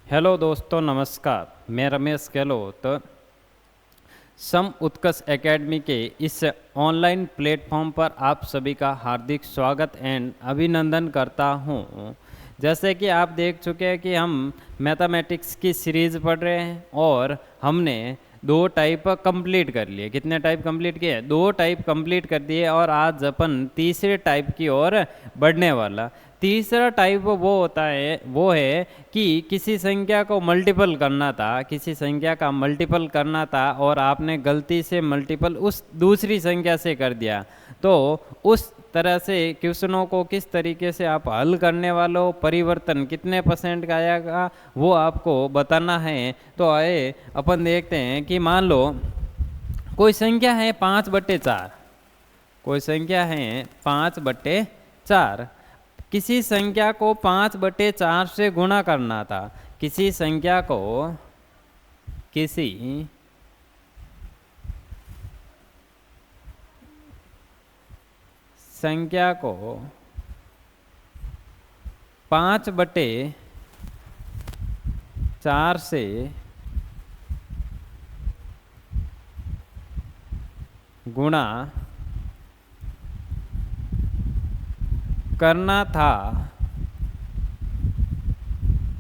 Hello दोस्तों, नमस्कार। मैं रमेश गहलोत सम उत्कर्ष एकेडमी के इस ऑनलाइन प्लेटफॉर्म पर आप सभी का हार्दिक स्वागत एंड अभिनंदन करता हूं। जैसे कि आप देख चुके हैं कि हम मैथमेटिक्स की सीरीज़ पढ़ रहे हैं और हमने 2 टाइप कंप्लीट कर लिए। कितने टाइप कंप्लीट किए? 2 टाइप कंप्लीट कर दिए और आज अपन तीसरे टाइप की ओर बढ़ने वाला। तीसरा टाइप वो है कि किसी संख्या को मल्टीपल करना था, किसी संख्या का मल्टीपल करना था और आपने गलती से मल्टीपल उस दूसरी संख्या से कर दिया। तो उस तरह से क्वेश्चनों को किस तरीके से आप हल करने वालों, परिवर्तन कितने % का आएगा वो आपको बताना है। तो आए अपन देखते हैं कि मान लो कोई संख्या है 5/4, कोई संख्या है 5/4। किसी संख्या को 5/4 से गुणा करना था। किसी संख्या को 5/4 से गुणा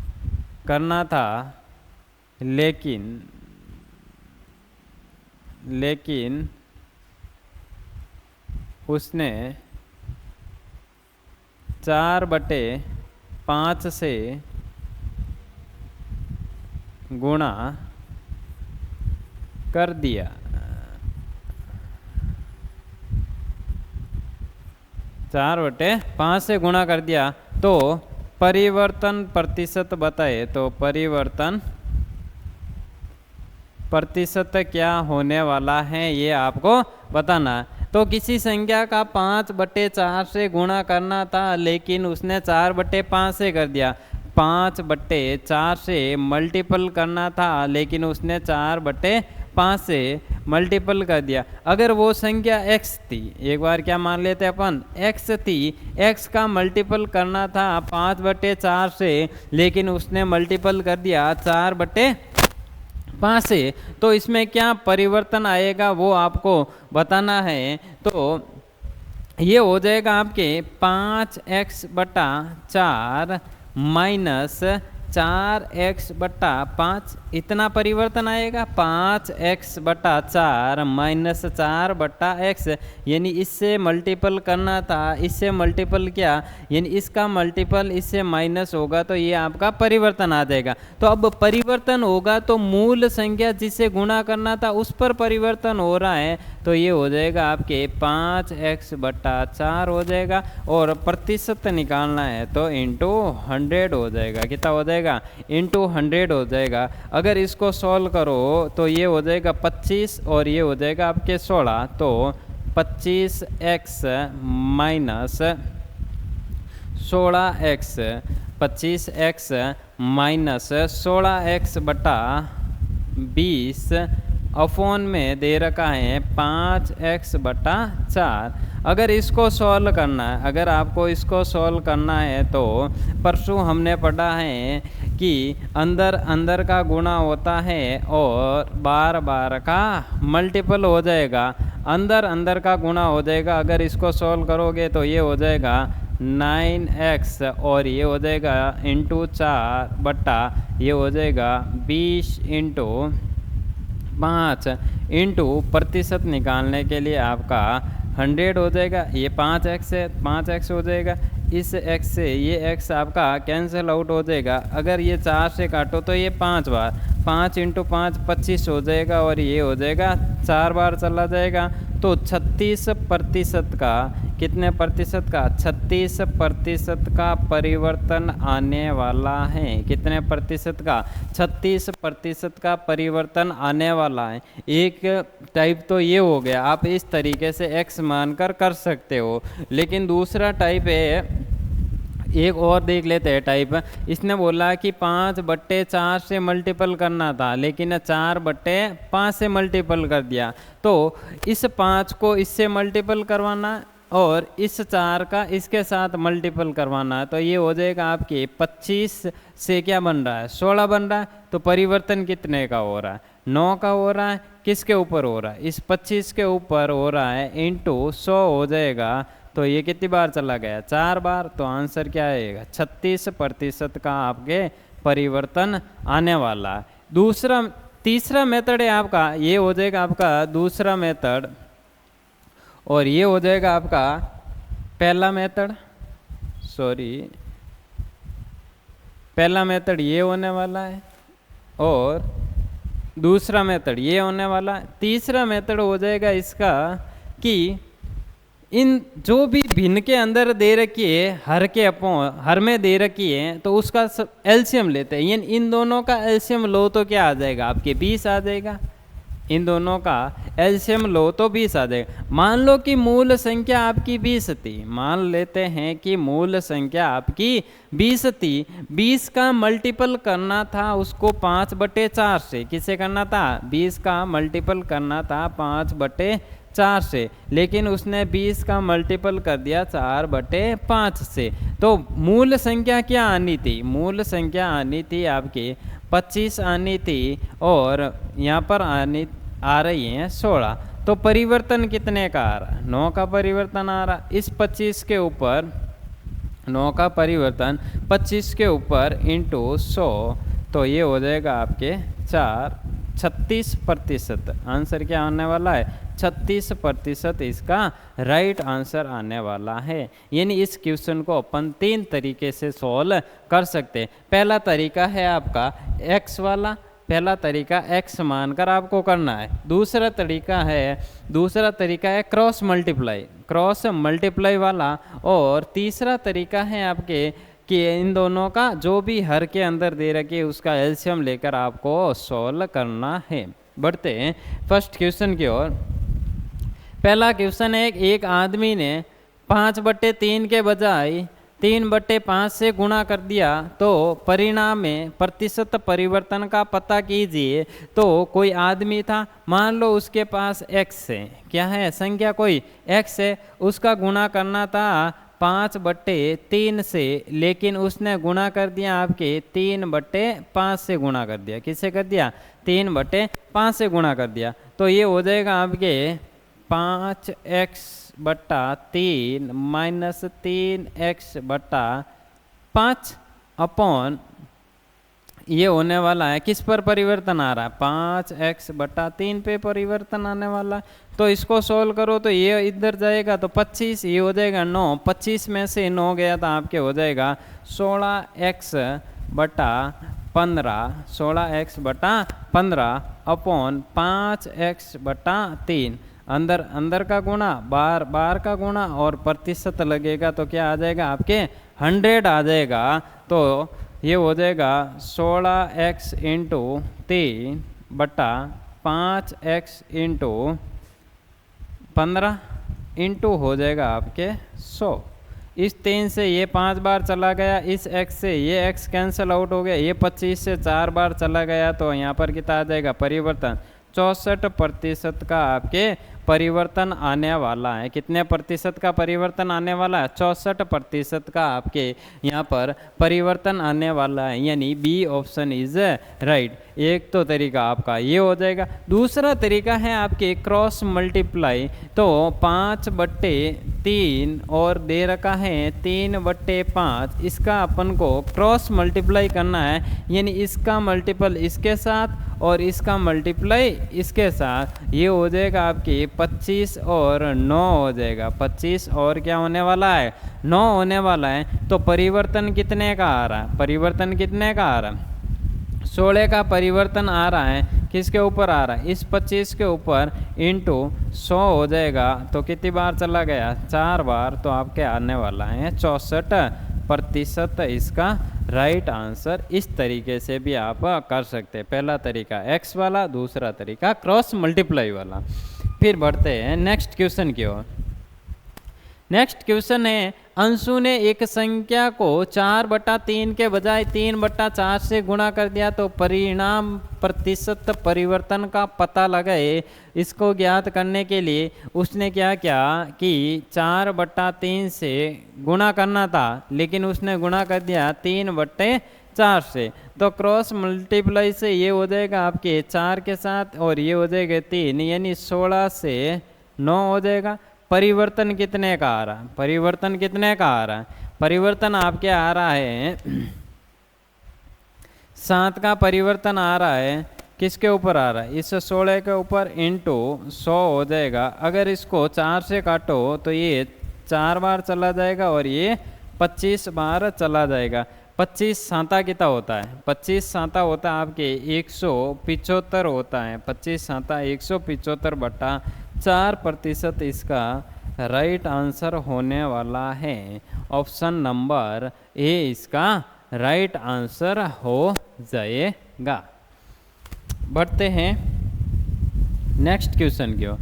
करना था, लेकिन उसने 4/5 से गुणा कर दिया। 4/5 से गुणा कर दिया तो परिवर्तन प्रतिशत बताए। तो परिवर्तन प्रतिशत क्या होने वाला है ये आपको बताना। तो किसी संख्या का 5/4 से गुणा करना था लेकिन उसने 4/5 से कर दिया। 5/4 से मल्टीपल करना था लेकिन उसने 4/5 से मल्टीपल कर दिया। अगर वो संख्या x थी, एक बार क्या मान लेते अपन, x थी, x का मल्टीपल करना था 5/4 से लेकिन उसने मल्टीपल कर दिया 4/5 से। तो इसमें क्या परिवर्तन आएगा वो आपको बताना है। तो ये हो जाएगा आपके 5x/4 माइनस 4x/5। इतना परिवर्तन आएगा। 5x/4 माइनस 4/x, यानी इससे मल्टीपल करना था, इससे मल्टीपल किया, यानी इसका मल्टीपल इससे माइनस होगा तो ये आपका परिवर्तन आ जाएगा। तो अब परिवर्तन होगा तो मूल संख्या जिसे गुणा करना था उस पर परिवर्तन हो रहा है। तो ये हो जाएगा आपके 5x/4 हो जाएगा और प्रतिशत निकालना है तो इंटू 100 हो जाएगा। कितना हो जाएगा? इंटू 100 हो जाएगा। अगर इसको सॉल्व करो तो ये हो जाएगा 25 और ये हो जाएगा आपके 16। तो 25x minus 16x, 25x minus 16x/20 upon में दे रखा है 5x/4। अगर इसको सॉल्व करना है, अगर आपको इसको सॉल्व करना है तो परसों हमने पढ़ा है कि अंदर अंदर का गुणा होता है और बार बार का मल्टीपल हो जाएगा। अंदर अंदर का गुणा हो जाएगा। अगर इसको सॉल्व करोगे तो ये हो जाएगा 9x और ये हो जाएगा इंटू 4 ये हो जाएगा 20 इंटू 5 इंटू प्रतिशत निकालने के लिए आपका 100 हो जाएगा। ये 5x है, 5x हो जाएगा। इस x से ये x आपका कैंसिल आउट हो जाएगा। अगर ये 4 से काटो तो ये 5 बार, 5 इंटू 5 25 हो जाएगा और ये हो जाएगा 4 बार चला जाएगा। तो 36% का, कितने प्रतिशत का? 36% का परिवर्तन आने वाला है। कितने प्रतिशत का? 36% का परिवर्तन आने वाला है। एक टाइप तो ये हो गया, आप इस तरीके से x मानकर कर सकते हो। लेकिन दूसरा टाइप है, एक और देख लेते हैं टाइप। इसने बोला कि 5/4 से मल्टीपल करना था लेकिन 4/5 से मल्टीपल कर दिया। तो इस 5 को इससे मल्टीपल करवाना और इस 4 का इसके साथ मल्टीपल करवाना है, तो ये हो जाएगा आपके 25 से क्या बन रहा है, 16 बन रहा है। तो परिवर्तन कितने का हो रहा है, 9 का हो रहा है। किसके ऊपर हो रहा है, इस 25 के ऊपर हो रहा है, इंटू 100 हो जाएगा। तो ये कितनी बार चला गया, 4 बार। तो आंसर क्या आएगा, 36% का आपके परिवर्तन आने वाला है। तीसरा मेथड है आपका, ये हो जाएगा आपका दूसरा मेथड, और ये हो जाएगा आपका पहला मेथड। पहला मेथड ये होने वाला है और दूसरा मेथड ये होने वाला है। तीसरा मेथड हो जाएगा इसका कि इन जो भी भिन्न के अंदर दे रखी है, हर में दे रखी है, तो उसका एलसीएम लेते हैं। यानी इन दोनों का एलसीएम लो तो क्या आ जाएगा आपके 20 आ जाएगा। इन दोनों का एलसीएम लो तो 20 आ जाएगा। मान लो कि मूल संख्या आपकी 20 थी, मान लेते हैं कि मूल संख्या आपकी 20 थी। 20 का मल्टीपल करना था उसको 5/4 से। किसे करना था, 20 का मल्टीपल करना था 5/4 से, लेकिन उसने 20 का मल्टीपल कर दिया 4/5 से। तो मूल संख्या क्या आनी थी, मूल संख्या आनी थी आपकी 25 आनी थी, और यहाँ पर आ रही है 16। तो परिवर्तन कितने का आ रहा है, 9 का परिवर्तन आ रहा। इस 25 के ऊपर 9 का परिवर्तन 25 के ऊपर इंटू 100, तो ये हो जाएगा आपके 36%। आंसर क्या आने वाला है, 36% इसका राइट आंसर आने वाला है। यानी इस क्वेश्चन को अपन 3 तरीके से सॉल्व कर सकते हैं। पहला तरीका है आपका x वाला, पहला तरीका x मानकर आपको करना है। दूसरा तरीका है क्रॉस मल्टीप्लाई वाला, और तीसरा तरीका है आपके कि इन दोनों का जो भी हर के अंदर दे रखे उसका एलसीएम लेकर आपको सॉल्व करना है। बढ़ते हैं फर्स्ट क्वेश्चन की ओर। पहला क्वेश्चन है, एक आदमी ने 5/3 के बजाय 3/5 से गुणा कर दिया, तो परिणाम में प्रतिशत परिवर्तन का पता कीजिए। तो कोई आदमी था, मान लो उसके पास x है, क्या है संख्या, कोई x है, उसका गुणा करना था 5/3 से, लेकिन उसने गुणा कर दिया आपके 3/5 से गुणा कर दिया। किससे कर दिया, 3/5 से गुणा कर दिया। तो ये हो जाएगा आपके 5x/3 माइनस 3x/5 अपॉन, ये होने वाला है किस पर परिवर्तन आ रहा है, 5x/3 पे परिवर्तन आने वाला है। तो इसको सोल्व करो तो ये इधर जाएगा तो 25, ये हो जाएगा 9, 25 में से 9 गया तो आपके हो जाएगा 16x/15 अपॉन 5x/3। अंदर का गुणा, बार का गुणा और प्रतिशत लगेगा तो क्या आ जाएगा आपके 100 आ जाएगा। तो ये हो जाएगा 16x into 3/5x into 15 into हो जाएगा आपके 100। इस 3 से ये 5 बार चला गया, इस x से ये x कैंसिल आउट हो गया, ये 25 से 4 बार चला गया, तो यहाँ पर कितना आ जाएगा परिवर्तन, 64% का आपके परिवर्तन आने वाला है। कितने प्रतिशत का परिवर्तन आने वाला है, 64% का आपके यहाँ पर परिवर्तन आने वाला है। यानी बी ऑप्शन इज राइट। एक तो तरीका आपका ये हो जाएगा। दूसरा तरीका है आपके क्रॉस मल्टीप्लाई। तो 5/3 और दे रखा है 3/5, इसका अपन को क्रॉस मल्टीप्लाई करना है। यानी इसका मल्टीपल इसके साथ और इसका मल्टीप्लाई इसके साथ, ये हो जाएगा आपकी 25 और 9 हो जाएगा। 25 और क्या होने वाला है, 9 होने वाला है। तो परिवर्तन कितने का आ रहा है, परिवर्तन कितने का आ रहा है, 16 का परिवर्तन आ रहा है। किसके ऊपर आ रहा है, इस 25 के ऊपर इंटू 100 हो जाएगा। तो कितनी बार चला गया, 4 बार। तो आपके आने वाला है 64% इसका राइट आंसर। इस तरीके से भी आप कर सकते हैं। पहला तरीका x वाला, दूसरा तरीका क्रॉस मल्टीप्लाई वाला। फिर बढ़ते हैं नेक्स्ट क्वेश्चन की ओर। नेक्स्ट क्वेश्चन है, अंशु ने एक संख्या को 4/3 के बजाय 3/4 से गुणा कर दिया तो परिणाम प्रतिशत परिवर्तन का पता लगाए। इसको ज्ञात करने के लिए उसने क्या किया कि 4/3 से गुणा करना था, लेकिन उसने गुणा कर दिया 3/4 से। तो क्रॉस मल्टीप्लाई से ये हो जाएगा आपके 4 के साथ और ये हो जाएगा 3, यानी 16 से 9 हो जाएगा। परिवर्तन कितने का आ रहा है? परिवर्तन कितने का आ रहा है? परिवर्तन आपके आ रहा है 7 का परिवर्तन आ रहा है। किसके ऊपर आ रहा है? इस 16 के ऊपर इंटू 100 हो जाएगा। अगर इसको 4 से काटो तो ये 4 बार चला जाएगा और ये 25 बार चला जाएगा। 25 साता कितना होता है? 25 साता होता है आपके 175 होता है। 25 साता 175/4% इसका राइट आंसर होने वाला है। ऑप्शन नंबर ए इसका राइट आंसर हो जाएगा। बढ़ते हैं नेक्स्ट क्वेश्चन की ओर।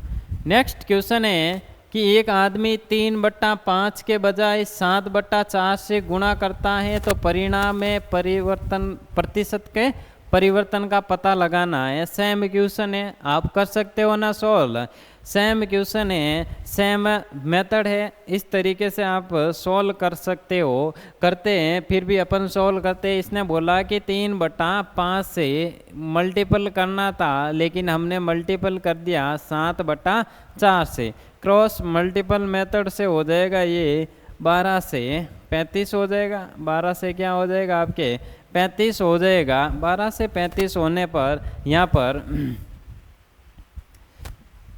नेक्स्ट क्वेश्चन है कि एक आदमी 3/5 के बजाय 7/4 से गुणा करता है तो परिणाम में परिवर्तन प्रतिशत के परिवर्तन का पता लगाना है। सेम क्वेश्चन है, आप कर सकते हो ना सॉल्व। सेम क्वेश्चन है, सेम मेथड है, इस तरीके से आप सॉल्व कर सकते हो। करते हैं, फिर भी अपन सॉल्व करते हैं। इसने बोला कि 3/5 से मल्टीपल करना था, लेकिन हमने मल्टीपल कर दिया 7/4 से। क्रॉस मल्टीपल मेथड से हो जाएगा ये 12 से 35 हो जाएगा। 12 से क्या हो जाएगा आपके 35 हो जाएगा। 12 से 35 होने पर यहाँ पर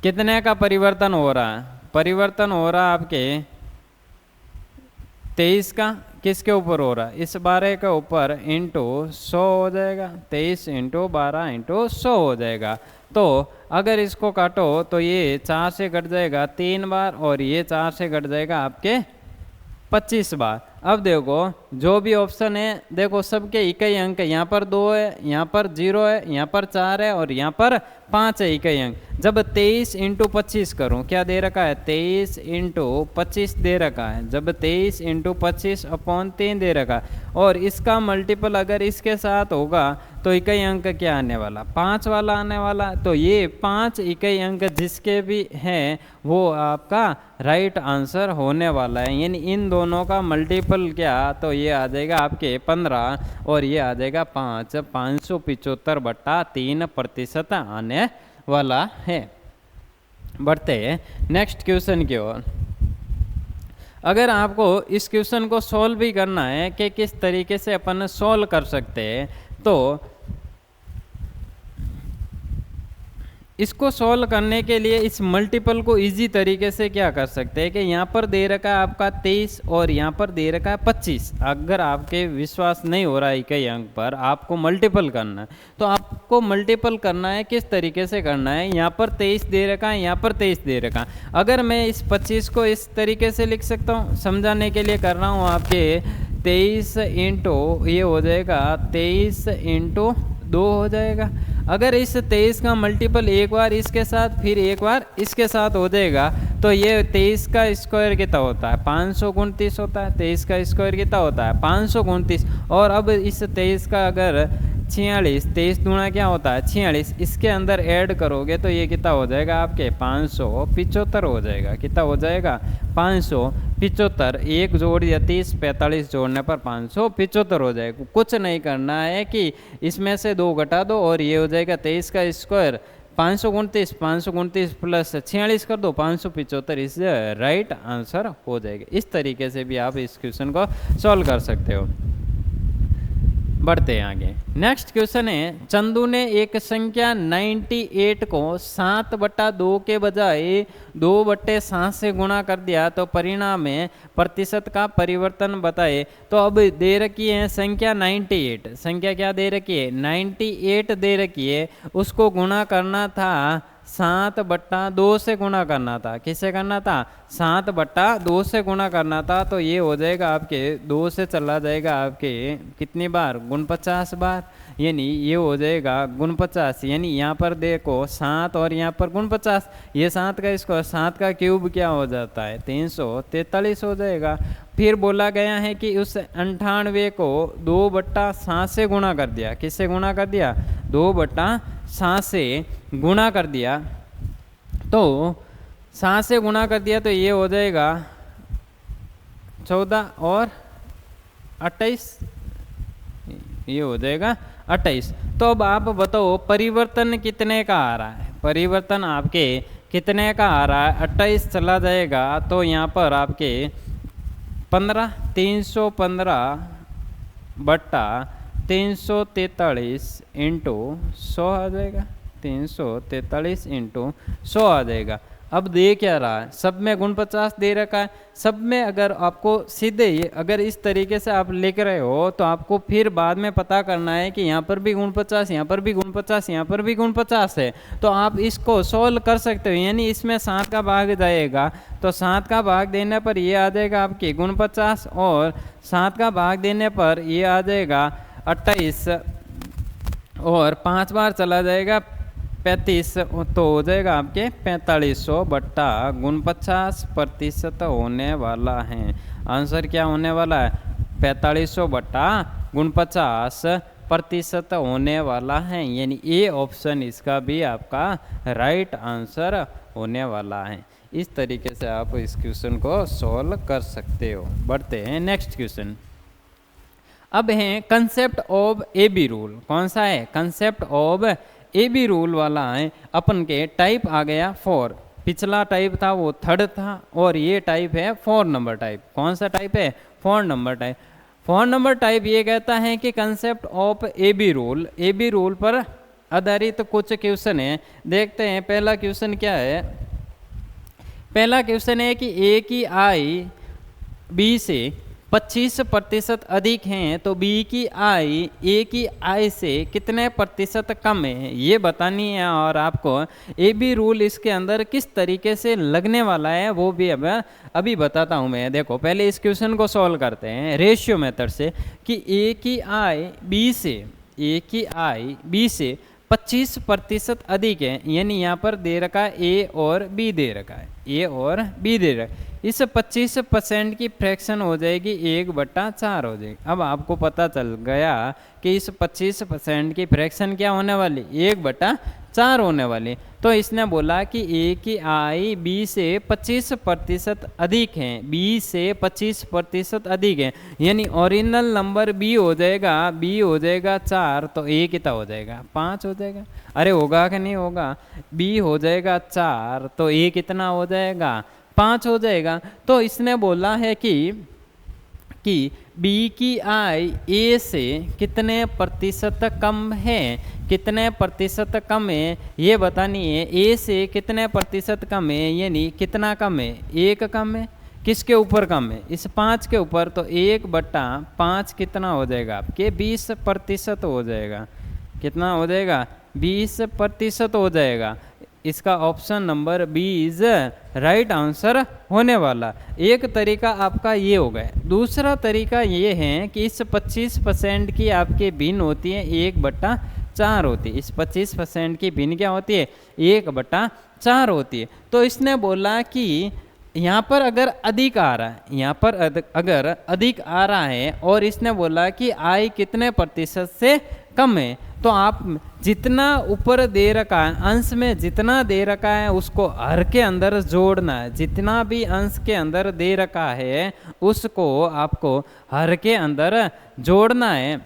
कितने का परिवर्तन हो रहा है? परिवर्तन हो रहा है आपके 23 का। किसके ऊपर हो रहा है? इस 12 के ऊपर इंटू 100 हो जाएगा। 23 इंटू 12 इंटू 100 हो जाएगा। तो अगर इसको काटो तो ये 4 से कट जाएगा 3 बार और ये 4 से कट जाएगा आपके 25 बार। अब देखो जो भी ऑप्शन है, देखो सबके इकाई अंक है। यहाँ पर 2 है, यहाँ पर 0 है, यहाँ पर 4 है और यहाँ पर 5 है इकाई अंक। जब 23 इंटू 25 करूँ, क्या दे रखा है? 23 इंटू 25 दे रखा है। जब 23 इंटू 25/3 दे रखा और इसका मल्टीपल अगर इसके साथ होगा तो इकाई अंक क्या आने वाला? 5 वाला आने वाला। तो ये 5 इकाई अंक जिसके भी हैं वो आपका राइट आंसर होने वाला है। यानी इन दोनों का मल्टीपल क्या? तो ये आ जाएगा आपके 15 और ये आ जाएगा 5। 575/3% आने वाला है। बढ़ते हैं नेक्स्ट क्वेश्चन की ओर। अगर आपको इस क्वेश्चन को सॉल्व भी करना है कि किस तरीके से अपन सॉल्व कर सकते हैं, तो इसको सॉल्व करने के लिए इस मल्टीपल को इजी तरीके से क्या कर सकते हैं कि यहाँ पर दे रखा है आपका 23 और यहाँ पर दे रखा है 25। अगर आपके विश्वास नहीं हो रहा है इकाई अंक पर, आपको मल्टीपल करना है, तो आपको मल्टीपल करना है। किस तरीके से करना है? यहाँ पर 23 दे रखा है, यहाँ पर 23 दे रखा है। अगर मैं इस 25 को इस तरीके से लिख सकता हूँ, समझाने के लिए कर रहा हूँ आपके 23 इंटू ये हो जाएगा 23 इंटू 2 हो जाएगा। अगर इस 23 का मल्टीपल एक बार इसके साथ फिर एक बार इसके साथ हो जाएगा तो ये 23 का स्क्वायर कितना होता है? 529 होता है। 23 का स्क्वायर कितना होता है? 529। और अब इस 23 का अगर 46, 23 दूना क्या होता है? 46, इसके अंदर ऐड करोगे तो ये कितना हो जाएगा आपके 575 हो जाएगा। कितना हो जाएगा? 575। एक जोड़ या 30 45 जोड़ने पर 575 हो जाएगा। कुछ नहीं करना है कि इसमें से 2 घटा दो और ये हो जाएगा 23 का स्क्वायर 529, 529 प्लस 46 कर दो 575, इस राइट आंसर हो जाएगा। इस तरीके से भी आप इस क्वेश्चन को सॉल्व कर सकते हो। बढ़ते हैं आगे। नेक्स्ट क्वेश्चन है, चंदू ने एक संख्या 98 को 7/2 के बजाय 2/7 से गुणा कर दिया तो परिणाम में प्रतिशत का परिवर्तन बताए। तो अब दे रखी है संख्या 98। संख्या क्या दे रखी है? 98 दे रखी है। उसको गुणा करना था 7/2 से गुणा करना था। किससे करना था? 7/2 से गुणा करना था। तो ये हो जाएगा आपके 2 से चला जाएगा आपके कितनी बार? 49 बार, यानी ये हो जाएगा 49। यानी यहाँ पर देखो 7 और यहाँ पर 49, ये 7 का स्क्वायर, 7 का क्यूब क्या हो जाता है? 343 हो जाएगा। फिर बोला गया है कि उस 98 को 2/7 से गुणा कर दिया। किससे गुणा कर दिया? 2/7 से गुणा कर दिया। तो 7 से गुणा कर दिया तो ये हो जाएगा 14 और 28, ये हो जाएगा 28। तो अब आप बताओ परिवर्तन कितने का आ रहा है? परिवर्तन आपके कितने का आ रहा है? 28 चला जाएगा तो यहाँ पर आपके 15, 315/343 इंटू 100 आ जाएगा। 343 इंटू 100 आ जाएगा। अब दे क्या रहा है? सब में 49 दे रखा है। सब में अगर आपको सीधे ये अगर इस तरीके से आप लिख रहे हो तो आपको फिर बाद में पता करना है कि यहाँ पर भी 49, यहाँ पर भी 49, यहाँ पर भी 49 है। तो आप इसको सोल्व कर सकते हो। यानी इसमें 7 का भाग जाएगा तो 7 का भाग देने पर ये आ जाएगा आपकी 49 और 7 का भाग देने पर ये आ जाएगा 28 और 5 बार चला जाएगा 35, तो हो जाएगा आपके 4500/49% होने वाला है। आंसर क्या होने वाला है? 4500/49% होने वाला है। यानी ए ऑप्शन इसका भी आपका राइट आंसर होने वाला है। इस तरीके से आप इस क्वेश्चन को सॉल्व कर सकते हो। बढ़ते हैं नेक्स्ट क्वेश्चन। अब है concept of A B rule. कौन सा है? Concept of A B rule वाला है। अपन के टाइप आ गया 4। पिछला टाइप था वो 3rd था और ये टाइप है 4 नंबर टाइप। कौन सा टाइप है? 4 नंबर टाइप। 4 नंबर टाइप ये कहता है कि concept of A B rule पर आधारित कुछ क्वेश्चन है। देखते हैं पहला क्वेश्चन क्या है। पहला क्वेश्चन है कि ए की आई बी से 25% अधिक हैं तो बी की आई ए की आई से कितने प्रतिशत कम है, ये बतानी है। और आपको ए बी रूल इसके अंदर किस तरीके से लगने वाला है वो भी अब अभी बताता हूँ मैं। देखो पहले इस क्वेश्चन को सॉल्व करते हैं रेशियो मेथड से कि ए की आई बी से 25% अधिक है। यानी यहाँ पर दे रखा है ए और बी दे रखा है, ए और बी दे रखा है। इस 25% की फ्रैक्शन हो जाएगी 1/4 हो जाएगी। अब आपको पता चल गया कि इस 25% की फ्रैक्शन क्या होने वाली? 1/4 होने वाली। तो इसने बोला कि ए की आई बी से 25% अधिक है, बी से 25% अधिक है। यानी ओरिजिनल नंबर बी हो जाएगा 4, तो ए कितना हो जाएगा? 5 हो जाएगा। अरे होगा कि नहीं होगा? बी हो जाएगा 4 तो ए कितना हो जाएगा? 5 हो जाएगा। तो इसने बोला है कि बी की आई ए से कितने प्रतिशत कम है, कितने प्रतिशत कम है ये बतानी है। ए से कितने प्रतिशत कम है, यानी कितना कम है? 1 कम है। किसके ऊपर कम है? इस 5 के ऊपर। तो 1/5 कितना हो जाएगा आपके? 20% हो जाएगा। कितना हो जाएगा? 20% हो जाएगा। इसका option number B is right answer होने वाला। एक तरीका आपका ये हो गया। दूसरा तरीका ये है कि इस 25% की आपके भिन्न होती है 1/4 होती है। इस 25% की भिन्न क्या होती है? 1/4 होती है। तो इसने बोला कि यहाँ पर अगर अधिक आ रहा है, यहाँ पर अगर अधिक आ रहा है और इसने बोला कि आई कितने प्रतिशत से कम है, तो आप जितना ऊपर दे रखा है अंश में जितना दे रखा है उसको हर के अंदर जोड़ना है। जितना भी अंश के अंदर दे रखा है उसको आपको हर के अंदर जोड़ना है।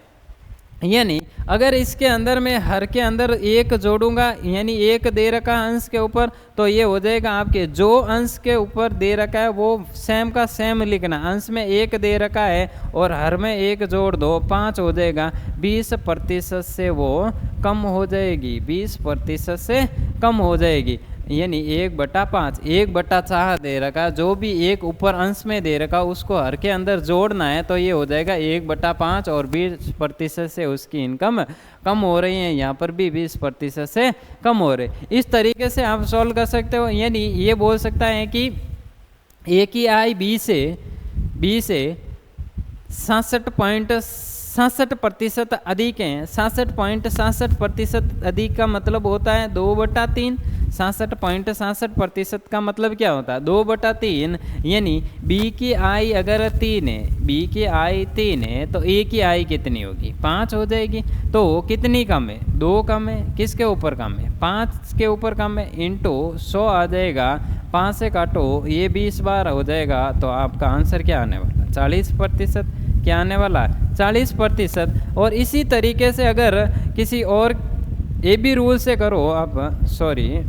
यानी अगर इसके अंदर मैं हर के अंदर 1 जोड़ूंगा, यानी 1 दे रखा है अंश के ऊपर, तो ये हो जाएगा आपके जो अंश के ऊपर दे रखा है वो सेम का सेम लिखना। अंश में 1 दे रखा है और हर में 1 जोड़ दो, 5 हो जाएगा। 20% से वो कम हो जाएगी, 20% से कम हो जाएगी। यानी 1/5, 1/4 दे रखा, जो भी एक ऊपर अंश में दे रखा उसको हर के अंदर जोड़ना है, तो ये हो जाएगा 1/5 और 20% से उसकी इनकम कम हो रही है, यहाँ पर भी 20% से कम हो रही। इस तरीके से आप सॉल्व कर सकते हो। यानी ये बोल सकता है कि ए की आय बी से 67.67% अधिक है। 67.67% अधिक का मतलब होता है 2/3। 67.67% का मतलब क्या होता है 2/3। यानी बी की आय अगर 3 है, बी की आय 3 है तो ए की आय कितनी होगी 5 हो जाएगी। तो कितनी कम है 2 कम है। किसके ऊपर कम है 5 के ऊपर कम है, इंटू 100 आ जाएगा। 5 से काटो ये 20 बार हो जाएगा, तो आपका आंसर क्या आने वाला 40%। क्या आने वाला 40%। और इसी तरीके से अगर किसी और ए बी रूल से करो आप, सॉरी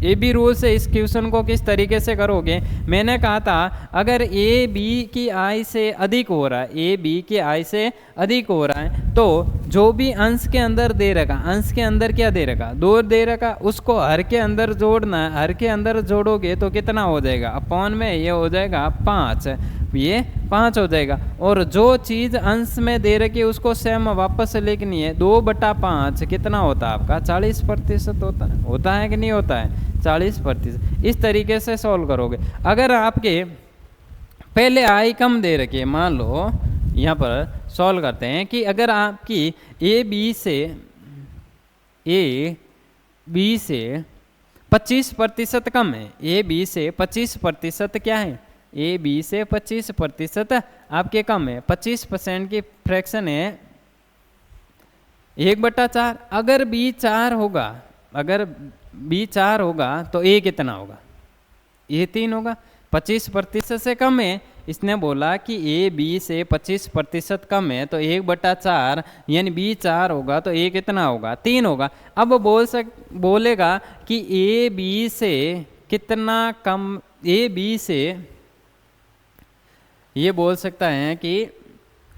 ए बी रूल से इस क्वेश्चन को किस तरीके से करोगे, मैंने कहा था अगर ए बी की आय से अधिक हो रहा है, ए बी की आय से अधिक हो रहा है, तो जो भी अंश के अंदर दे रखा, अंश के अंदर क्या दे रखा 2 दे रखा, उसको हर के अंदर जोड़ना है। हर के अंदर जोड़ोगे तो कितना हो जाएगा अपॉन में ये हो जाएगा 5, ये 5 हो जाएगा। और जो चीज़ अंश में दे रखी है उसको सेम वापस लिखनी है। 2/5 कितना होता है आपका 40% होता है कि नहीं होता है 40%। इस तरीके से सॉल्व करोगे। अगर आपके पहले आय कम दे रखी है, मान लो यहाँ पर सॉल्व करते हैं कि अगर आपकी ए बी से 25% कम है, ए बी से 25% क्या है, ए बी से 25% आपके कम है। 25% की फ्रैक्शन है 1/4। अगर बी 4 होगा, अगर बी 4 होगा तो ए कितना होगा, ए 3 होगा। 25% से कम है, इसने बोला कि ए बी से 25% कम है, तो 1/4 यानी बी 4 होगा तो ए कितना होगा 3 होगा। अब बोलेगा कि ए बी से कितना कम, ए बी से ये बोल सकता है कि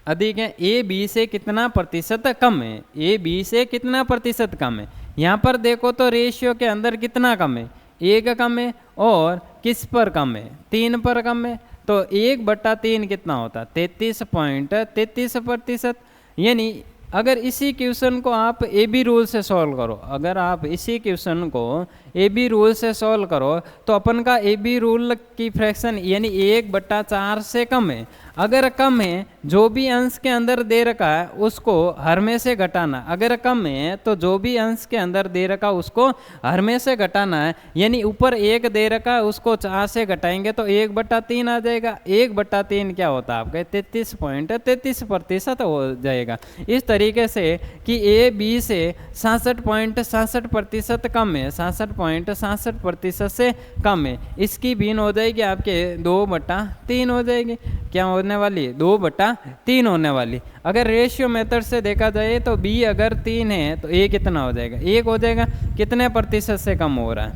अधिक है, ए बी से कितना प्रतिशत कम है, ए बी से कितना प्रतिशत कम है। यहाँ पर देखो तो रेशियो के अंदर कितना कम है 1 कम है, और किस पर कम है 3 पर कम है। तो 1/3 कितना होता 33.33%। यानी अगर इसी क्वेश्चन को आप ए बी रूल से सॉल्व करो, अगर आप इसी क्वेश्चन को ए बी रूल से सॉल्व करो तो अपन का ए बी रूल की फ्रैक्शन यानी 1/4 से कम है। अगर कम है, जो भी अंश के अंदर दे रखा है उसको हर में से घटाना। अगर कम है तो जो भी अंश के अंदर दे रखा उसको हर में से घटाना है। यानी ऊपर 1 दे रखा है उसको 4 से घटाएंगे तो 1/3 आ जाएगा। 1/3 क्या होता है आपके 33.33% हो जाएगा। इस तरीके से कि ए बी से 66.66% कम है, 66.66% से कम है, इसकी बीन हो जाएगी आपके 2/3 हो जाएगी। क्या होने वाली 2/3 होने वाली। अगर रेशियो मेथड से देखा जाए तो बी अगर 3 है तो ए कितना हो जाएगा 1 हो जाएगा। कितने प्रतिशत से कम हो रहा है,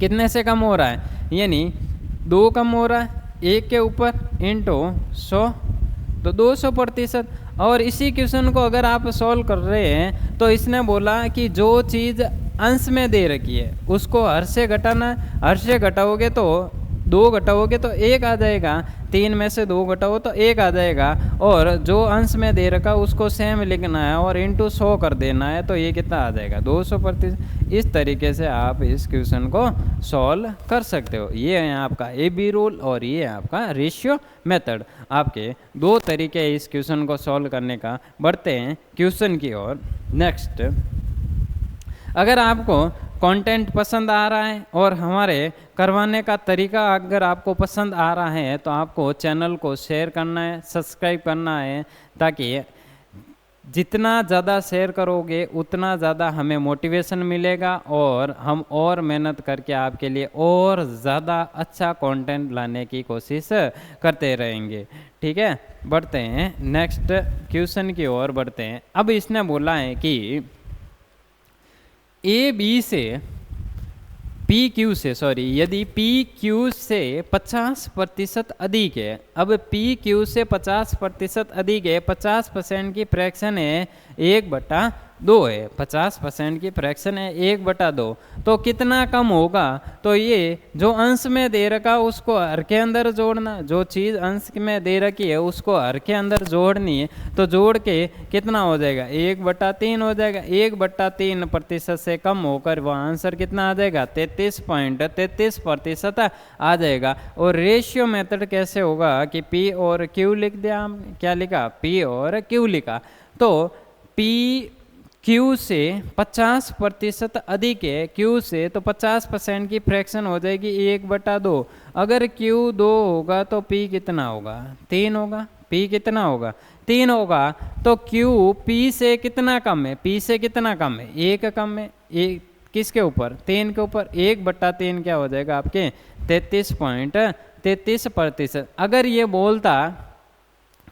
कितने से कम हो रहा है, यानी 2 कम हो रहा है 1 के ऊपर इंटू 100 तो 200%। और इसी क्वेश्चन को अगर आप सॉल्व कर रहे हैं तो इसने बोला कि जो चीज़ अंश में दे रखी है उसको हर से घटाना है। हर से घटाओगे तो 2 घटाओगे तो 1 आ जाएगा, 3 में से 2 घटाओ तो 1 आ जाएगा। और जो अंश में दे रखा उसको सेम लिखना है और इंटू 100 कर देना है, तो ये कितना आ जाएगा 200%। इस तरीके से आप इस क्वेश्चन को सॉल्व कर सकते हो। ये है आपका ए बी रूल और ये है आपका रेशियो मेथड। आपके 2 तरीके इस क्वेश्चन को सॉल्व करने का। बढ़ते हैं क्वेश्चन की ओर। नेक्स्ट, अगर आपको कंटेंट पसंद आ रहा है और हमारे करवाने का तरीका अगर आपको पसंद आ रहा है तो आपको चैनल को शेयर करना है, सब्सक्राइब करना है, ताकि जितना ज़्यादा शेयर करोगे उतना ज़्यादा हमें मोटिवेशन मिलेगा और हम और मेहनत करके आपके लिए और ज़्यादा अच्छा कंटेंट लाने की कोशिश करते रहेंगे। ठीक है, बढ़ते हैं नेक्स्ट क्वेश्चन की ओर बढ़ते हैं। अब इसने बोला है कि ए बी से पी क्यू से, सॉरी, यदि पी क्यू से 50% अधिक है। अब पी क्यू से 50% अधिक है, 50% की फ्रैक्शन है 1/5। 2 है, 50% की फ्रैक्शन है 1/2, तो कितना कम होगा? तो ये जो अंश में दे रखा उसको हर के अंदर जोड़ना, जो चीज़ अंश में दे रखी है उसको हर के अंदर जोड़नी है, तो जोड़ के कितना हो जाएगा? 1/3 हो जाएगा। 1/3% से कम होकर वह आंसर कितना आ जाएगा? 33.33% आ जाएगा। और रेशियो मेथड कैसे होगा कि पी और क्यू लिख दिया हमने, क्या लिखा? पी और क्यू लिखा, तो पी क्यू से 50% अधिक है, क्यू से, तो 50% की फ्रैक्शन हो जाएगी 1/2। अगर क्यू 2 होगा तो पी कितना होगा? 3 होगा। पी कितना होगा? 3 होगा। तो क्यू पी से कितना कम है? पी से कितना कम है? 1 कम है। एक किसके ऊपर? 3 के ऊपर। 1/3 क्या हो जाएगा आपके? 33.33%। अगर ये बोलता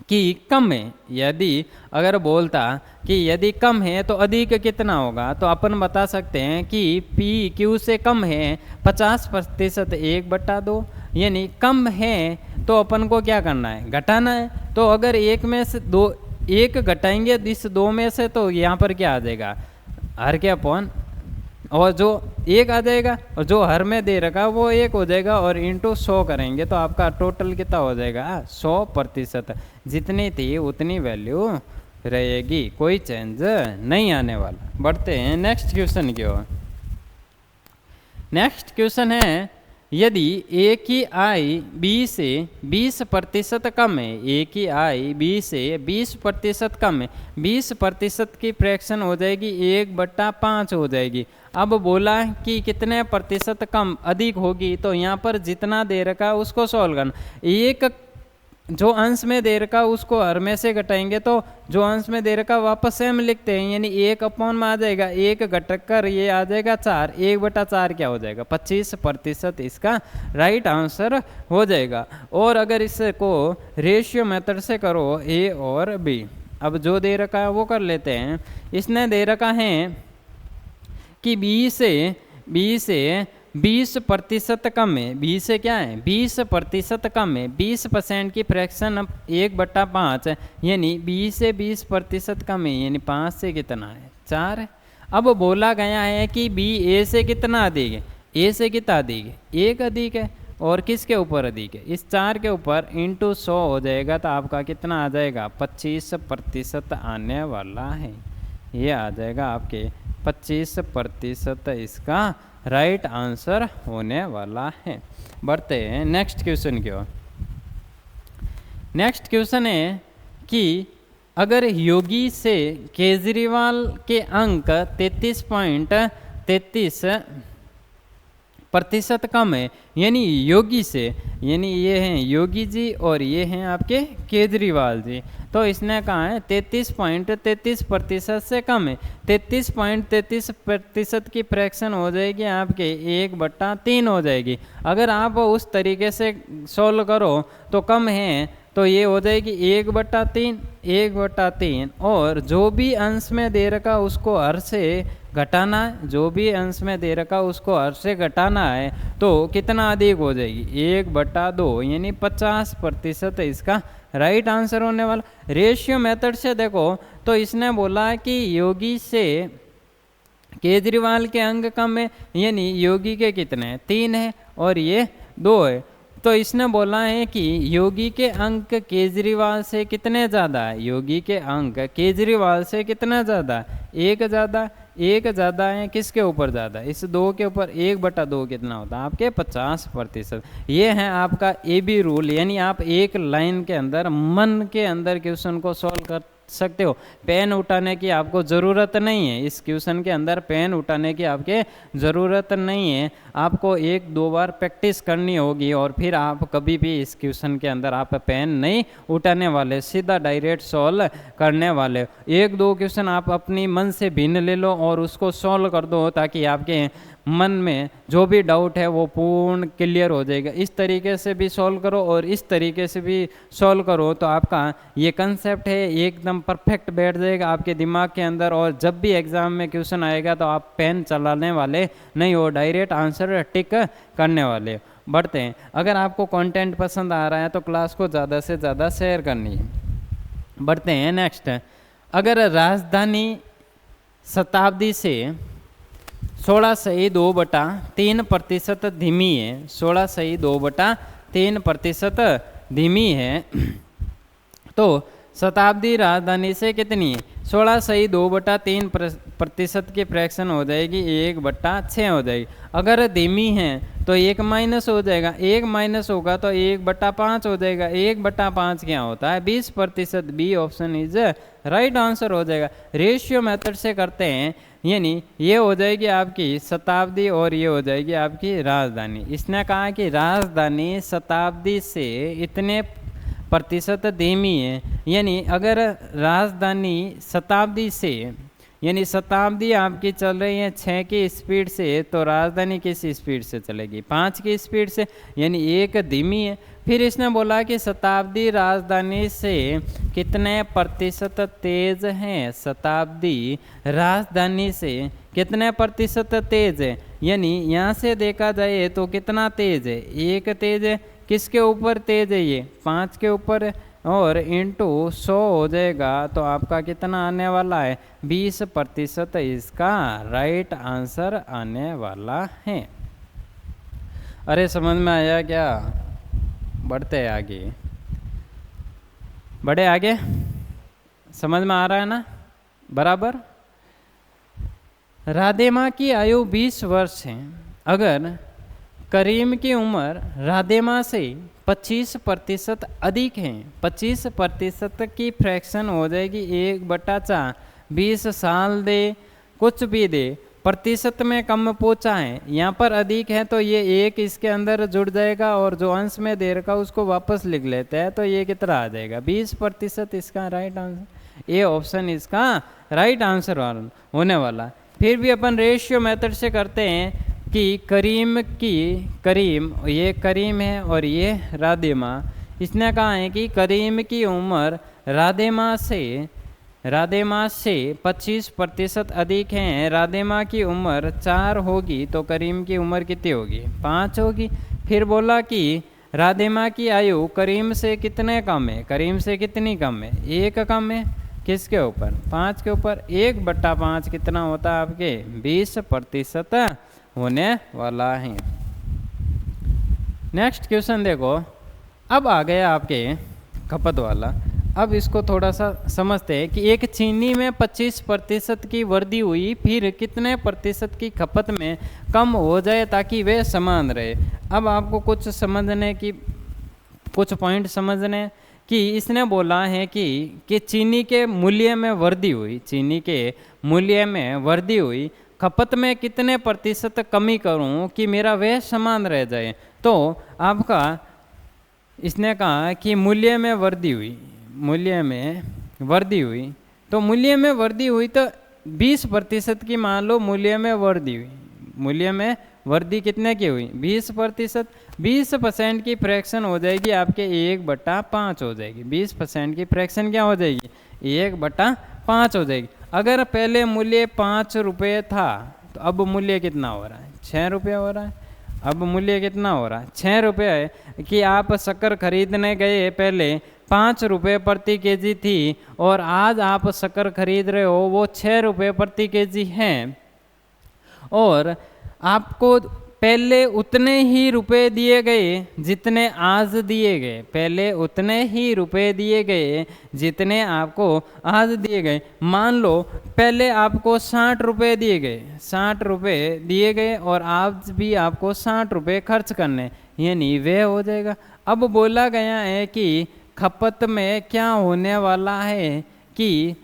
कि कम है, यदि अगर बोलता कि यदि कम है तो अधिक कितना होगा, तो अपन बता सकते हैं कि पी क्यू से कम है 50%, 1/2, यानी कम है तो अपन को क्या करना है? घटाना है। तो अगर एक में से दो, एक घटाएंगे इस 2 में से, तो यहाँ पर क्या आ जाएगा? हर के अपॉन, और जो एक आ जाएगा और जो हर में दे रखा वो 1 हो जाएगा, और इंटू 100 करेंगे तो आपका टोटल कितना हो जाएगा? 100%। जितनी थी उतनी वैल्यू रहेगी, कोई चेंज नहीं आने वाला। बढ़ते हैं नेक्स्ट क्वेश्चन की ओर। नेक्स्ट क्वेश्चन है, यदि ए की आई बी से 20% कम है, ए की आई बी से 20% कम है, 20% की फ्रैक्शन हो जाएगी 1/5 हो जाएगी। अब बोला कि कितने प्रतिशत कम अधिक होगी, तो यहाँ पर जितना दे रखा उसको सॉल्व करना। एक जो अंश में दे रखा उसको हर में से घटाएंगे, तो जो अंश में दे रखा वापस सेम लिखते हैं, यानी 1 अपॉन में आ जाएगा 1 घटक कर ये आ जाएगा 4, 1/4 क्या हो जाएगा? 25% इसका राइट आंसर हो जाएगा। और अगर इसको रेशियो मेथड से करो ए और बी, अब जो दे रखा है वो कर लेते हैं। इसने दे रखा है कि बी से 20% कम है। बी से क्या है? 20% कम है। 20% की फ्रैक्शन 1/5, यानी बी से 20% कम है, यानी 5 से कितना है? 4 है। अब बोला गया है कि बी ए से कितना अधिक है? ए से कितना अधिक है? 1 अधिक है। और किसके ऊपर अधिक है? इस 4 के ऊपर, इंटू 100 हो जाएगा, तो आपका कितना आ जाएगा? 25% आने वाला है। ये आ जाएगा आपके 25% इसका राइट आंसर होने वाला है। बढ़ते हैं नेक्स्ट क्वेश्चन की ओर। नेक्स्ट क्वेश्चन है कि अगर योगी से केजरीवाल के अंक 33.33% कम है, यानी योगी से, यानी ये हैं योगी जी और ये हैं आपके केजरीवाल जी, तो इसने कहा है 33.33% से कम है। 33.33% की फ्रैक्शन हो जाएगी आपके 1/3 हो जाएगी। अगर आप उस तरीके से सॉल्व करो तो कम है तो ये हो जाएगी 1/3, और जो भी अंश में दे रखा उसको हर से घटाना है, जो भी अंश में दे रखा उसको हर से घटाना है, तो कितना अधिक हो जाएगी? 1/2, यानी 50% इसका राइट आंसर होने वाला। रेशियो मेथड से देखो तो इसने बोला कि योगी से केजरीवाल के अंक कम है, यानी योगी के कितने हैं? 3 है और ये 2 है। तो इसने बोला है कि योगी के अंक केजरीवाल से कितने ज़्यादा है? योगी के अंक केजरीवाल से कितना ज़्यादा है? 1 ज़्यादा। 1 ज़्यादा है, किसके ऊपर ज़्यादा है? इस 2 के ऊपर। 1/2 कितना होता है आपके? 50%। ये है आपका AB रूल, यानी आप एक लाइन के अंदर मन के अंदर क्वेश्चन को सॉल्व कर सकते हो। पेन उठाने की आपको ज़रूरत नहीं है, इस क्वेश्चन के अंदर पेन उठाने की आपके ज़रूरत नहीं है। आपको 1-2 बार प्रैक्टिस करनी होगी और फिर आप कभी भी इस क्वेश्चन के अंदर आप पेन नहीं उठाने वाले, सीधा डायरेक्ट सॉल्व करने वाले। 1-2 क्वेश्चन आप अपनी मन से भिन्न ले लो और उसको सॉल्व कर दो, ताकि आपके मन में जो भी डाउट है वो पूर्ण क्लियर हो जाएगा। इस तरीके से भी सॉल्व करो और इस तरीके से भी सॉल्व करो, तो आपका ये कंसेप्ट है एकदम परफेक्ट बैठ जाएगा आपके दिमाग के अंदर। और जब भी एग्ज़ाम में क्वेश्चन आएगा तो आप पेन चलाने वाले नहीं हो, डायरेक्ट आंसर टिक करने वाले। बढ़ते हैं। अगर आपको कंटेंट पसंद आ रहा है तो क्लास को ज़्यादा से ज़्यादा शेयर करनी है। बढ़ते हैं नेक्स्ट। अगर राजधानी शताब्दी से 16.2/3% धीमी है, 16.2/3% धीमी है। तो शताब्दी राजधानी से कितनी है? 16.2/3% की फ्रैक्शन हो जाएगी, 1/6 हो जाएगी। अगर धीमी है तो 1 माइनस हो जाएगा, 1 माइनस होगा तो 1/5 हो जाएगा। 1/5 क्या होता है? 20%। B option is right answer हो जाएगा। रेशियो मेथड से करते हैं, यानी ये हो जाएगी आपकी शताब्दी और ये हो जाएगी आपकी राजधानी। इसने कहा कि राजधानी शताब्दी से इतने प्रतिशत धीमी है, यानी अगर राजधानी शताब्दी से, यानी शताब्दी आपकी चल रही है 6 की स्पीड से, तो राजधानी किस स्पीड से चलेगी? 5 की स्पीड से, यानी 1 धीमी है। फिर इसने बोला कि शताब्दी राजधानी से कितने प्रतिशत तेज है? शताब्दी राजधानी से कितने प्रतिशत तेज है, यानी यहाँ से देखा जाए तो कितना तेज है? 1 तेज है। किसके ऊपर तेज है? ये 5 के ऊपर, और इंटू 100 हो जाएगा, तो आपका कितना आने वाला है? 20% इसका राइट आंसर आने वाला है। अरे समझ में आया क्या? बढ़ते हैं आगे, बढ़े आगे। समझ में आ रहा है ना? बराबर। राधे माँ की आयु 20 वर्ष है। अगर करीम की उम्र राधे माँ से 25% अधिक है, 25% की फ्रैक्शन हो जाएगी 1/4। 20 साल दे, कुछ भी दे, प्रतिशत में कम पूछा है, यहाँ पर अधिक है तो ये 1 इसके अंदर जुड़ जाएगा, और जो अंश में दे रखा उसको वापस लिख लेते हैं, तो ये कितना आ जाएगा? 20% इसका राइट आंसर। ए ऑप्शन इसका राइट आंसर होने वाला। फिर भी अपन रेशियो मेथड से करते हैं कि करीम ये करीम है और ये राधे माँ। इसने कहा है कि करीम की उम्र राधे माँ से 25% अधिक है। राधे माँ की उम्र 4 होगी, तो करीम की उम्र कितनी होगी? 5 होगी। फिर बोला कि राधे माँ की आयु करीम से कितने कम है? करीम से कितनी कम है? 1 कम है। किसके ऊपर? 5 के ऊपर। 1/5 कितना होता है आपके? 20% होने वाला है। नेक्स्ट क्वेश्चन देखो, अब आ गया आपके खपत वाला। अब इसको थोड़ा सा समझते हैं कि एक चीनी में 25% की वृद्धि हुई, फिर कितने प्रतिशत की खपत में कम हो जाए ताकि वे समान रहे। अब आपको कुछ समझने की, कुछ पॉइंट समझने कि इसने बोला है कि चीनी के मूल्य में वृद्धि हुई, चीनी के मूल्य में वृद्धि हुई, खपत में कितने प्रतिशत कमी करूं कि मेरा वह समान रह जाए। तो आपका इसने कहा कि मूल्य में वृद्धि हुई, मूल्य में वृद्धि हुई, तो मूल्य में वृद्धि हुई तो 20% की मान लो मूल्य में वृद्धि हुई। मूल्य में वृद्धि कितने की हुई? 20%। 20% की फ्रैक्शन हो जाएगी आपके 1/5 हो जाएगी। 20% की फ्रैक्शन क्या हो जाएगी? 1/5 हो जाएगी। अगर पहले मूल्य 5 रुपये था तो अब मूल्य कितना हो रहा है? 6 रुपये हो रहा है। अब मूल्य कितना हो रहा है? 6 रुपये है। कि आप शक्कर खरीदने गए, पहले 5 रुपये प्रति केजी थी, और आज आप शक्कर खरीद रहे हो वो 6 रुपये प्रति केजी है, और आपको पहले उतने ही रुपए दिए गए जितने आज दिए गए। पहले उतने ही रुपए दिए गए जितने आपको आज दिए गए। मान लो पहले आपको 60 रुपये दिए गए, 60 रुपये दिए गए, और आज भी आपको 60 रुपये खर्च करने, यानी वे हो जाएगा। अब बोला गया है कि खपत में क्या होने वाला है, कि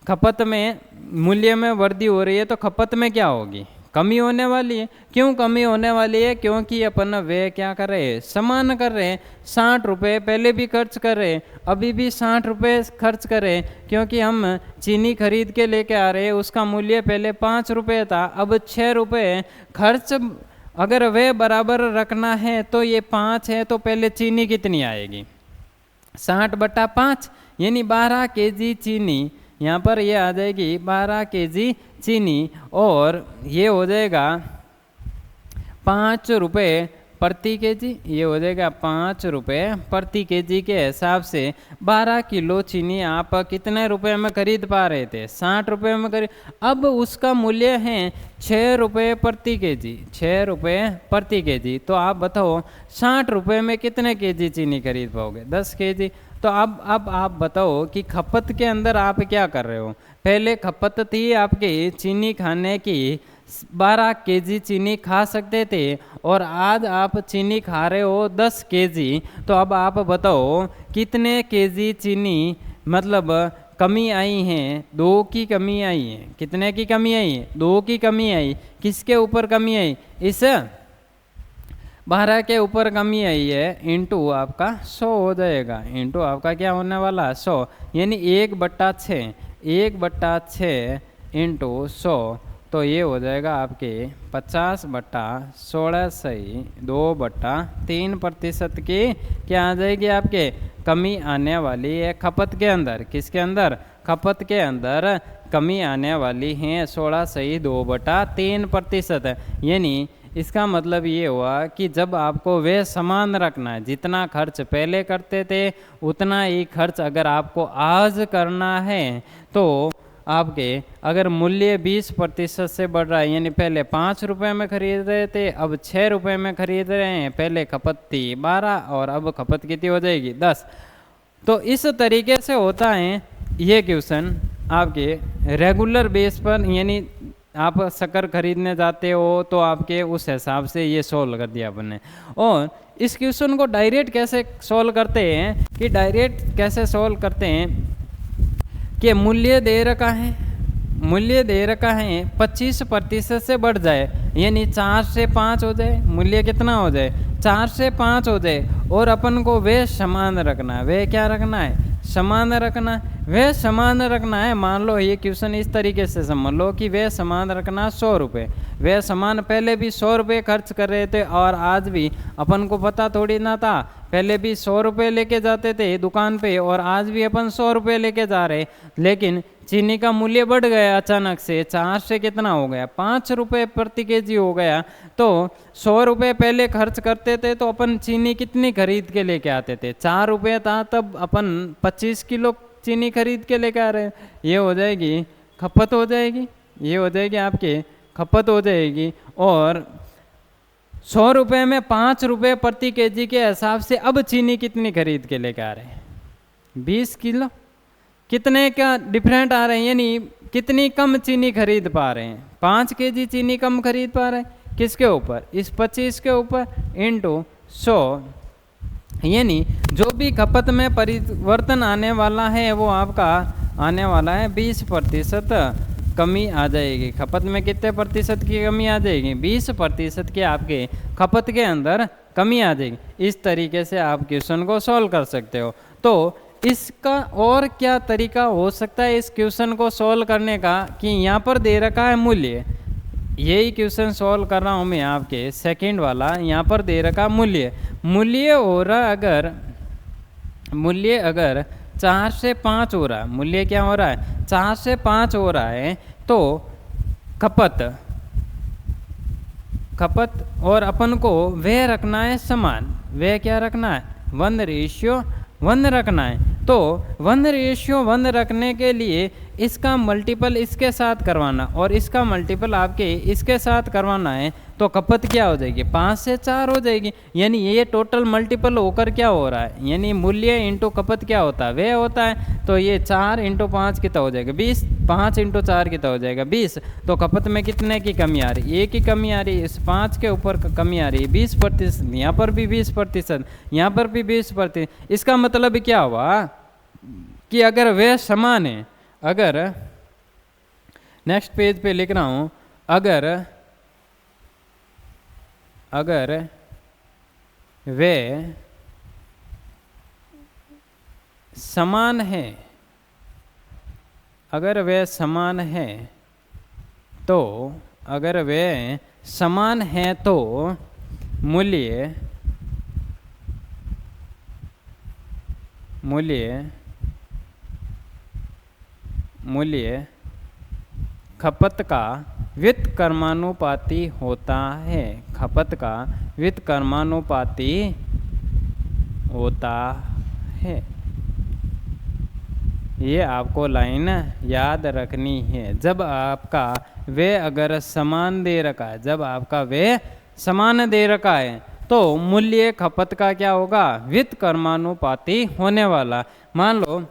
खपत में मूल्य में वृद्धि हो रही है, तो खपत में क्या होगी? कमी होने वाली है। क्यों कमी होने वाली है? क्योंकि अपन व्यय क्या कर रहे हैं? समान कर रहे हैं। 60 रुपये पहले भी खर्च कर रहे हैं, अभी भी 60 रुपये खर्च कर रहे हैं, क्योंकि हम चीनी खरीद के लेके आ रहे हैं, उसका मूल्य पहले 5 रुपये था, अब 6 रुपये खर्च। अगर व्यय बराबर रखना है तो ये 5 है, तो पहले चीनी कितनी आएगी? 60/5, यानी 12 केजी चीनी। यहाँ पर ये आ जाएगी 12 केजी चीनी, और ये हो जाएगा 5 रुपये प्रति केजी, ये हो जाएगा 5 रुपये प्रति केजी के हिसाब से 12 किलो चीनी आप कितने रुपए में खरीद पा रहे थे? 60 रुपये में खरीद। अब उसका मूल्य है 6 रुपये प्रति केजी, 6 रुपये प्रति केजी। तो आप बताओ 60 रुपये में कितने केजी चीनी खरीद पाओगे? 10 केजी। तो अब आप बताओ कि खपत के अंदर आप क्या कर रहे हो? पहले खपत थी आपकी चीनी खाने की 12 केजी चीनी खा सकते थे और आज आप चीनी खा रहे हो 10 केजी। तो अब आप बताओ कितने केजी चीनी मतलब कमी आई है? 2 की कमी आई है। कितने की कमी आई है? 2 की कमी आई। किसके ऊपर कमी आई? इस 12 के ऊपर कमी आई है, इंटू आपका 100 हो जाएगा। इंटू आपका क्या होने वाला? 100, यानी 1/6, 1/6 इंटू 100। तो ये हो जाएगा आपके 50/16 सही 2/3% की क्या आ जाएगी आपके कमी आने वाली है खपत के अंदर। किसके अंदर? खपत के अंदर कमी आने वाली है 16 सही 2/3%। यानी इसका मतलब ये हुआ कि जब आपको वे समान रखना है, जितना खर्च पहले करते थे उतना ही खर्च अगर आपको आज करना है, तो आपके अगर मूल्य 20% से बढ़ रहा है, यानी पहले 5 रुपये में खरीद रहे थे अब 6 रुपये में खरीद रहे हैं, पहले खपत थी 12 और अब खपत कितनी हो जाएगी? 10। तो इस तरीके से होता है ये क्वेश्चन आपके रेगुलर बेस पर, यानी आप शक्कर खरीदने जाते हो तो आपके उस हिसाब से ये सॉल्व कर दिया आपने। और इस क्वेश्चन को डायरेक्ट कैसे सॉल्व करते हैं कि डायरेक्ट कैसे सॉल्व करते हैं कि मूल्य दे रखा है, मूल्य दे रखा है 25% से बढ़ जाए, यानी 4 से 5 हो जाए। मूल्य कितना हो जाए? 4 से 5 हो जाए और अपन को वे समान रखना है। वे क्या रखना है? समान रखना है। वे समान रखना है। मान लो ये क्वेश्चन इस तरीके से समझ लो कि वे समान रखना 100 रुपये। वे समान पहले भी 100 रुपये खर्च कर रहे थे और आज भी अपन को पता थोड़ी ना था, पहले भी 100 रुपये लेके जाते थे दुकान पे और आज भी अपन 100 रुपये लेके जा रहे। लेकिन चीनी का मूल्य बढ़ गया अचानक से, 4 से कितना हो गया? 5 रुपये प्रति केजी हो गया। तो 100 रुपये पहले खर्च करते थे तो अपन चीनी कितनी खरीद के लेके आते थे? 4 रुपये था तब अपन 25 किलो चीनी खरीद के लेके आ रहे हैं। ये हो जाएगी खपत हो जाएगी, ये हो जाएगी आपके खपत हो जाएगी। और 100 रुपये में 5 रुपये प्रति केजी के हिसाब से अब चीनी कितनी खरीद के लेके आ रहे हैं? 20 किलो। कितने का डिफरेंट आ रहे हैं, यानी कितनी कम चीनी खरीद पा रहे हैं? 5 केजी चीनी कम खरीद पा रहे हैं। किसके ऊपर? इस 25 के ऊपर इंटू 100। यानी जो भी खपत में परिवर्तन आने वाला है वो आपका आने वाला है 20% कमी आ जाएगी। खपत में कितने प्रतिशत की कमी आ जाएगी? 20% के आपके खपत के अंदर कमी आ जाएगी। इस तरीके से आप क्वेश्चन को सॉल्व कर सकते हो। तो इसका और क्या तरीका हो सकता है इस क्वेश्चन को सॉल्व करने का कि यहाँ पर दे रखा है मूल्य, यही क्वेश्चन सॉल्व कर रहा हूँ मैं आपके सेकंड वाला। यहाँ पर दे रखा मूल्य, मूल्य हो रहा अगर मूल्य अगर 4 से 5 हो रहा है, मूल्य क्या हो रहा है? 4 से 5 हो रहा है, तो खपत और अपन को वह रखना है समान। वह क्या रखना है? 1:1 रखना है। तो 1:1 रखने के लिए इसका मल्टीपल इसके साथ करवाना और इसका मल्टीपल आपके इसके साथ करवाना है, तो खपत क्या हो जाएगी? 5 से 4 हो जाएगी। यानी ये टोटल मल्टीपल होकर क्या हो रहा है? यानी मूल्य इंटू खपत क्या होता है? वह होता है। तो ये 4 × 5 कितना हो जाएगा? 20। 5 × 4 कितना हो जाएगा? 20। तो खपत में कितने की कमी आ रही है? 1 की कमी आ रही है। इस 5 के ऊपर कमी आ रही है 20%। यहाँ पर भी 20%, यहाँ पर भी 20%। इसका मतलब क्या हुआ कि अगर वे समान है, अगर नेक्स्ट पेज पे लिख रहा हूं, अगर वे समान है, अगर वे समान है तो अगर वे समान है तो मूल्य खपत का व्युत्क्रमानुपाती होता है, खपत का व्युत्क्रमानुपाती होता है। ये आपको लाइन याद रखनी है। जब आपका व्यय अगर समान दे रखा है, जब आपका व्यय समान दे रखा है तो मूल्य खपत का क्या होगा, व्युत्क्रमानुपाती होने वाला। मान लो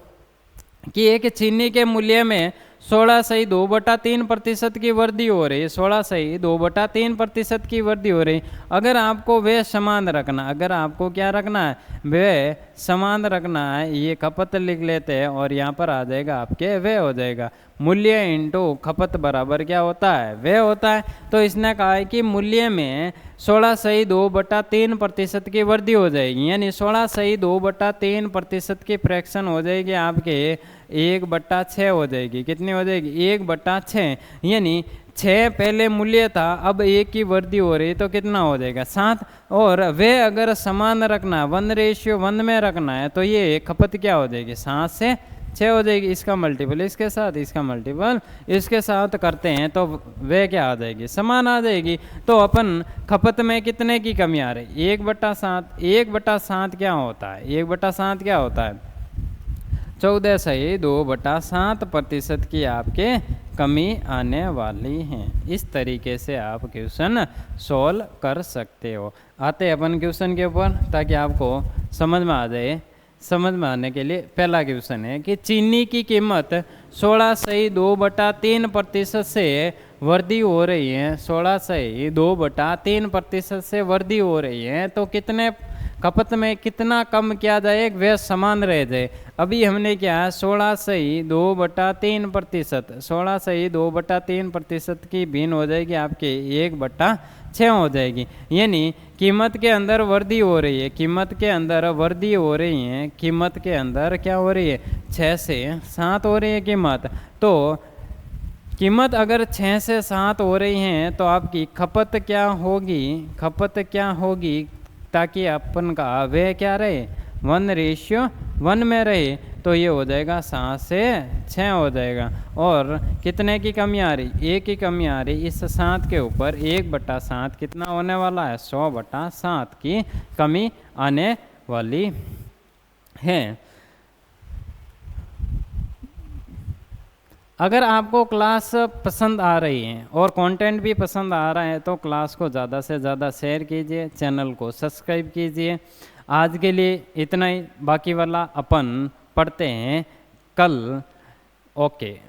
कि एक चीनी के मूल्य में 16.2/3% की वृद्धि हो रही है, 16.2/3% की वृद्धि हो रही। अगर आपको वे समान रखना, अगर आपको क्या रखना है, वे समान रखना है, ये खपत लिख लेते हैं और यहाँ पर आ जाएगा आपके वे हो जाएगा। मूल्य इंटू खपत बराबर क्या होता है, वे होता है। तो इसने कहा है कि मूल्य में 16.2/3% की वृद्धि हो जाएगी, यानी 16.2/3% की फ्रैक्शन हो जाएगी आपके 1/6 हो जाएगी। कितनी हो जाएगी, 1/6, यानी 6 पहले मूल्य था, अब 1 की वृद्धि हो रही तो कितना हो जाएगा, 7। और वे अगर समान रखना, 1:1 में रखना है तो ये खपत क्या हो जाएगी, 7 से 6 हो जाएगी। इसका मल्टीपल इसके साथ, इसका मल्टीपल इसके साथ करते हैं तो वे क्या आ जाएगी, समान आ जाएगी। तो अपन खपत में कितने की कमी आ रही, 1/7। 1/7 क्या होता है, 1/7 क्या होता है, 14.2/7% की आपके कमी आने वाली है। इस तरीके से आप क्वेश्चन सॉल्व कर सकते हो। आते हैं अपन क्वेश्चन के ऊपर ताकि आपको समझ में आ जाए। समझ में आने के लिए पहला क्वेश्चन है कि चीनी की कीमत 16.2/3% से वृद्धि हो रही है, 16.2/3% से वृद्धि हो रही है, तो कितने खपत में कितना कम किया जाए वह समान रह जाए। अभी हमने क्या है, 16.2/3%, 16.2/3% की भिन्न हो जाएगी आपके 1/6 हो जाएगी। यानी कीमत के अंदर वृद्धि हो रही है, कीमत के अंदर वृद्धि हो रही है, कीमत के अंदर क्या हो रही है, 6 से 7 हो रही है कीमत। तो कीमत अगर 6 से 7 हो रही हैं तो आपकी खपत क्या होगी, खपत क्या होगी, ताकि अपन का वे क्या रहे, 1:1 में रहे। तो ये हो जाएगा 7 से 6 हो जाएगा। और कितने की कमी आ रही, 1 की कमी आ रही। इस 7 के ऊपर 1/7 कितना होने वाला है, 100/7 की कमी आने वाली है। अगर आपको क्लास पसंद आ रही है और कंटेंट भी पसंद आ रहा है तो क्लास को ज़्यादा से ज़्यादा शेयर कीजिए, चैनल को सब्सक्राइब कीजिए। आज के लिए इतना ही, बाकी वाला अपन पढ़ते हैं कल। ओके।